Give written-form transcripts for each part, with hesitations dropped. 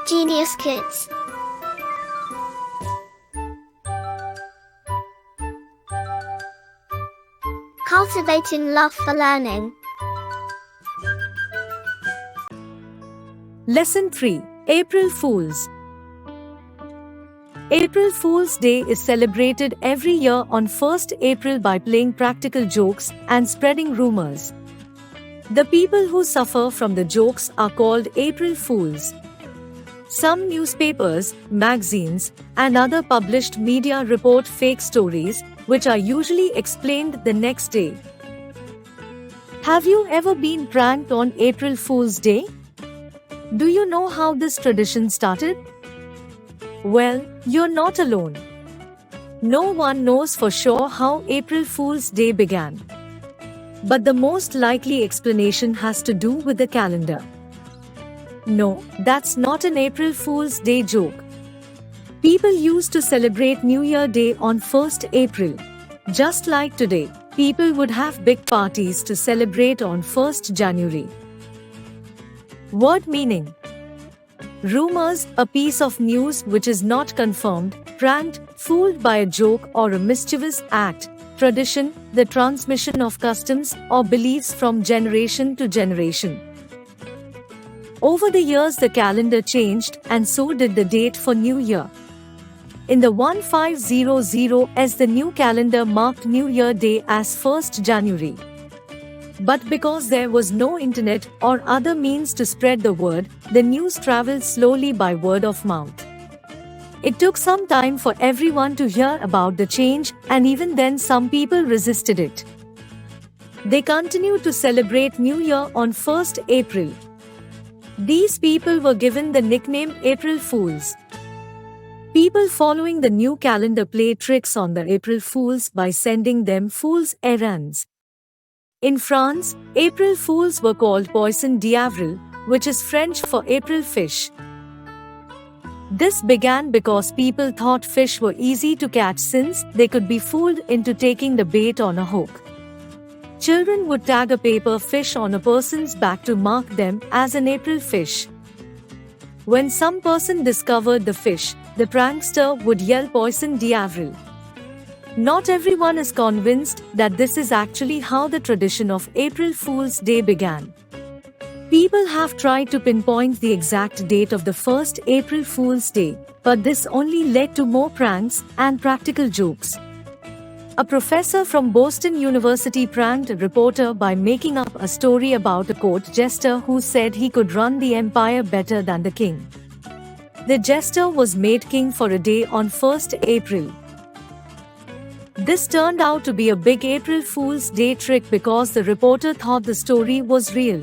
Genius Kids. Cultivating love for learning. Lesson 3. April Fools. April Fool's Day is celebrated every year on 1st April by playing practical jokes and spreading rumors. The people who suffer from the jokes are called April Fools. Some newspapers, magazines, and other published media report fake stories, which are usually explained the next day. Have you ever been pranked on April Fool's Day? Do you know how this tradition started? Well, you're not alone. No one knows for sure how April Fool's Day began. But the most likely explanation has to do with the calendar. No, that's not an April Fool's Day joke. People used to celebrate New Year Day on 1st April. Just like today, people would have big parties to celebrate on 1st January. Word meaning: rumors, a piece of news which is not confirmed; pranked, fooled by a joke or a mischievous act; tradition, the transmission of customs or beliefs from generation to generation. Over the years, the calendar changed, and so did the date for New Year. In the 1500s, the new calendar marked New Year Day as 1st January. But because there was no internet or other means to spread the word, the news traveled slowly by word of mouth. It took some time for everyone to hear about the change, and even then some people resisted it. They continued to celebrate New Year on 1st April. These people were given the nickname April Fools. People following the new calendar play tricks on the April Fools by sending them fool's errands. In France, April Fools were called Poisson d'Avril, which is French for April fish. This began because people thought fish were easy to catch since they could be fooled into taking the bait on a hook. Children would tag a paper fish on a person's back to mark them as an April fish. When some person discovered the fish, the prankster would yell Poisson d'Avril. Not everyone is convinced that this is actually how the tradition of April Fool's Day began. People have tried to pinpoint the exact date of the 1st April Fool's Day, but this only led to more pranks and practical jokes. A professor from Boston University pranked a reporter by making up a story about a court jester who said he could run the empire better than the king. The jester was made king for a day on 1st April. This turned out to be a big April Fool's Day trick because the reporter thought the story was real.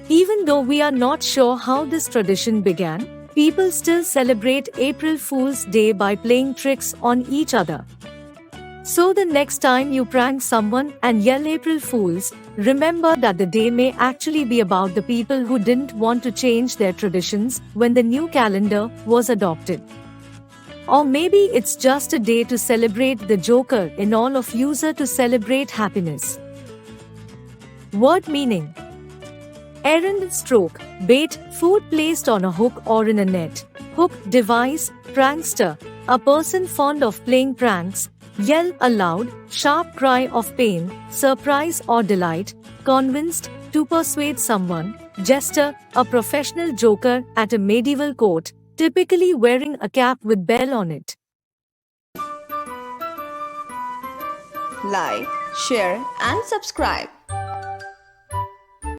Even though we are not sure how this tradition began, people still celebrate April Fool's Day by playing tricks on each other. So the next time you prank someone and yell April Fools, remember that the day may actually be about the people who didn't want to change their traditions when the new calendar was adopted. Or maybe it's just a day to celebrate the Joker in all of user to celebrate happiness. Word meaning: errand, stroke, bait, food placed on a hook or in a net; hook, device, prankster, a person fond of playing pranks; yell, a loud, sharp cry of pain, surprise or delight; convinced, to persuade someone; jester, a professional joker at a medieval court, typically wearing a cap with bell on it. Like, share and subscribe.